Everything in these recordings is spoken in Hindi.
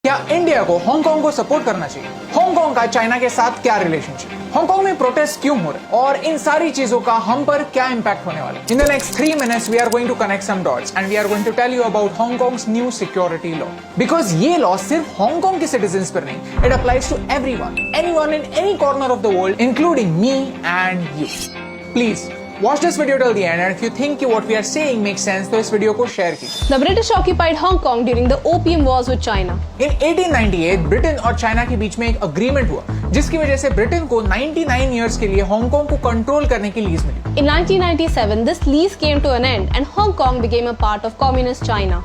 क्या इंडिया को हांगकांग को सपोर्ट करना चाहिए? हांगकांग का चाइना के साथ क्या रिलेशनशिप? हांगकांग में प्रोटेस्ट क्यों हो रहे हैं और इन सारी चीजों का हम पर क्या इंपैक्ट होने वाला है? In the next 3 minutes we are going to connect some dots and we are going to tell you about Hong Kong's new security law, because ये लॉ सिर्फ हांगकांग के सिटीजंस पर नहीं, it applies to anyone in any corner of the world including me and you. Please watch this video till the end, and if you think what we are saying makes sense, तो इस वीडियो को शेयर कीजिए। The British occupied Hong Kong during the Opium Wars with China. In 1898 Britain और चाइना के बीच में एक अग्रीमेंट हुआ जिसकी वजह से ब्रिटेन को 99 इयर्स के लिए हांगकांग को कंट्रोल करने की lease milli. In 1997, this lease came to an end and Hong Kong became a part of communist China.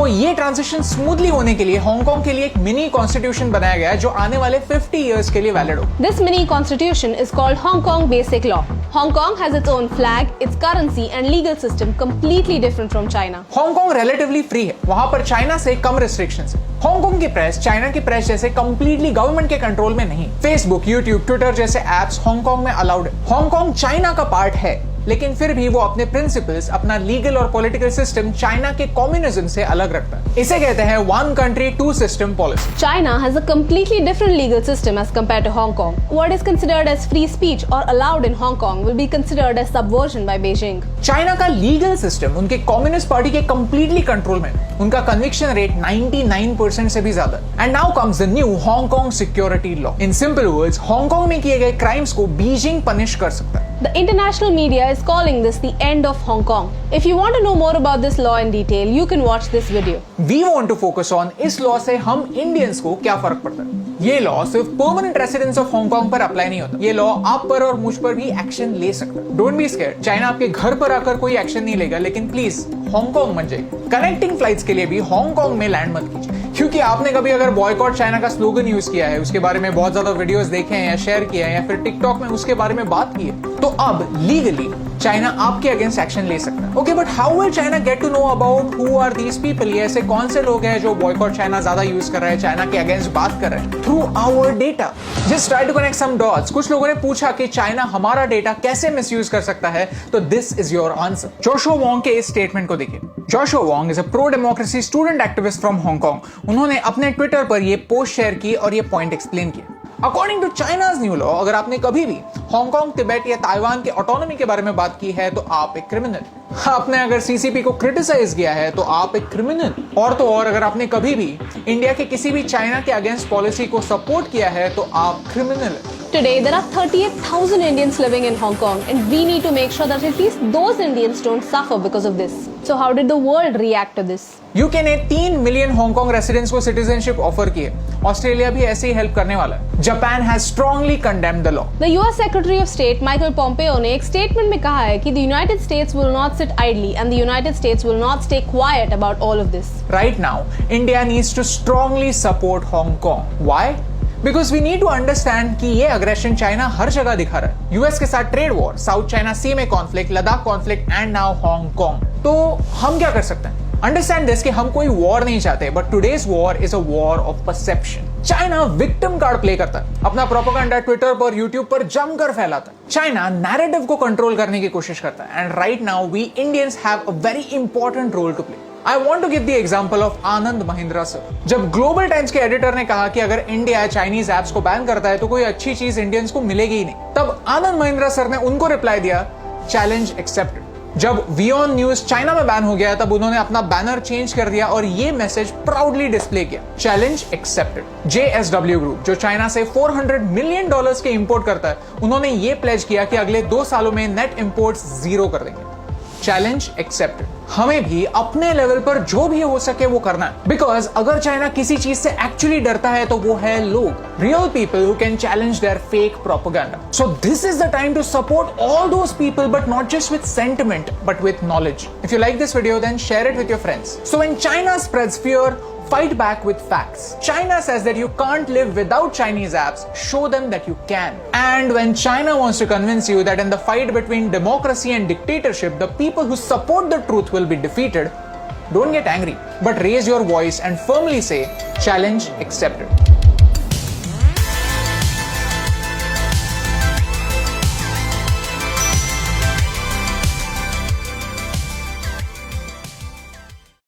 ये ट्रांजिशन स्मूथली होने के लिए हांगकांग के लिए एक मिनी कॉन्स्टिट्यूशन बनाया गया जो आने वाले 50 इयर्स के लिए वैलिड हो। This mini constitution is called Hong Kong Basic Law. Hong Kong has its own flag, its currency and legal system completely different from China. Hong Kong relatively free है, वहां पर चाइना से कम रिस्ट्रिक्शंस है। हांगकांग की प्रेस चाइना की प्रेस जैसे कंप्लीटली गवर्नमेंट के कंट्रोल में नहीं। फेसबुक, यूट्यूब, ट्विटर जैसे एप्स हांगकांग में अलाउड है। हांगकांग चाइना का पार्ट है, लेकिन फिर भी वो अपने प्रिंसिपल्स, अपना लीगल और पॉलिटिकल सिस्टम चाइना के कम्युनिज्म से अलग रखता है। इसे कहते हैं one country two system policy. China has a completely different legal system as compared to Hong Kong. What is considered as free speech or allowed in Hong Kong will be considered as subversion by Beijing. China का लीगल सिस्टम उनके कम्युनिस्ट पार्टी के कंप्लीटली कंट्रोल में है। उनका कन्विक्शन रेट 99% से भी ज्यादा। And now comes the new Hong Kong security law. In simple words, Hong Kong में किए गए क्राइम्स को बीजिंग पनिश कर सकता है। The international media is calling this the end of Hong Kong. If you want to know more about this law in detail, you can watch this video. We want to focus on इस लॉ से हम इंडियंस को क्या फर्क पड़ता है। ये लॉ सिर्फ परमानेंट रेसिडेंट्स ऑफ हांगकांग पर अप्लाई नहीं होता। ये लॉ आप पर और मुझ पर भी एक्शन ले सकता है। डोंट बी स्कैर्ड, चाइना आपके घर पर आकर कोई एक्शन नहीं लेगा, लेकिन प्लीज हांगकांग मत जाइए। कनेक्टिंग फ्लाइट्स के लिए भी हांगकांग में लैंड मत कीजिए, क्योंकि आपने कभी अगर बॉयकॉट चाइना का स्लोगन यूज किया है, उसके बारे में बहुत ज्यादा वीडियोस देखे हैं या शेयर किया है या फिर टिकटॉक में उसके बारे में बात की है, तो अब लीगली चाइना आपके अगेंस्ट एक्शन ले सकता है। Okay, but how will China get to know about who are these people? ये ऐसे कौन से लोग हैं जो बॉयकॉट चाइना ज्यादा यूज कर रहे हैं, चाइना के अगेंस्ट बात कर रहे हैं? Through our data. Just try to connect some dots. कुछ लोगों ने पूछा कि चाइना हमारा डेटा कैसे मिसयूज कर सकता है, तो this is your answer. Joshua Wong के इस स्टेटमेंट को देखिए। Joshua Wong is a pro democracy student activist from Hong Kong. उन्होंने अपने ट्विटर पर ये पोस्ट शेयर की और ये पॉइंट एक्सप्लेन किया। According to China's new law, अगर आपने कभी भी हांगकांग, तिब्बत या ताइवान के ऑटोनॉमी के बारे में बात की है तो आप एक क्रिमिनल। आपने अगर सीसीपी को क्रिटिसाइज किया है तो आप एक क्रिमिनल। और तो और, अगर आपने कभी भी इंडिया के किसी भी चाइना के अगेंस्ट पॉलिसी को सपोर्ट किया है तो आप criminal. Today, there are 38,000 Indians living in Hong Kong, and we need to make sure that at least those Indians don't suffer because of this. So, how did the world react to this? UK ने 3 मिलियन हांगकांग रेसिडेंट्स को सिटीजनशिप ऑफर की है। ऑस्ट्रेलिया भी ऐसे ही हेल्प करने वाला है। Japan has strongly condemned the law. The US Secretary of State Michael Pompeo ने एक स्टेटमेंट में कहा है कि the United States will not sit idly and the United States will not stay quiet about all of this. Right now, India needs to strongly support Hong Kong. Why? Because we need to understand कि ये अग्रेशन चाइना हर जगह दिखा रहा है। यूएस के साथ ट्रेड वॉर, साउथ चाइना सी में conflict, Ladakh conflict and now Hong Kong. तो हम क्या कर सकते हैं? अंडरस्टैंड दिस कि हम कोई वॉर नहीं चाहते, but today's war is a war of perception. China victim card play करता है, अपना प्रोपेगेंडा ट्विटर पर, यूट्यूब पर जमकर फैलाता है। चाइना नैरेटिव को कंट्रोल करने की कोशिश करता है, and right now we Indians have a very important role to play. I want to give the example of Anand Mahindra sir. जब ग्लोबल टाइम्स के एडिटर ने कहा कि अगर इंडिया चाइनीज एप्स को बैन करता है तो कोई अच्छी चीज इंडियंस को मिलेगी ही नहीं, तब आनंद महिंद्रा सर ने उनको रिप्लाई दिया, चैलेंज एक्सेप्टेड। जब वियॉन न्यूज चाइना में बैन हो गया तब उन्होंने अपना बैनर चेंज कर दिया और ये मैसेज प्राउडली डिस्प्ले किया, चैलेंज एक्सेप्टेड। JSW ग्रुप, जो चाइना से $400 मिलियन के इंपोर्ट करता है, उन्होंने ये प्लेज किया कि अगले 2 सालों में नेट इंपोर्ट्स 0 कर देंगे, चैलेंज एक्सेप्टेड। हमें भी अपने लेवल पर जो भी हो सके वो करना है, बिकॉज अगर चाइना किसी चीज से एक्चुअली डरता है तो वो है लोग, real people who can challenge their fake propaganda. So this is the time to support all those people, but not just with sentiment but with knowledge. If you like this video then share it with your friends. So when China spreads fear, fight back with facts. China says that you can't live without Chinese apps. Show them that you can. And when China wants to convince you that in the fight between democracy and dictatorship, the people who support the truth will be defeated, don't get angry, but raise your voice and firmly say, challenge accepted.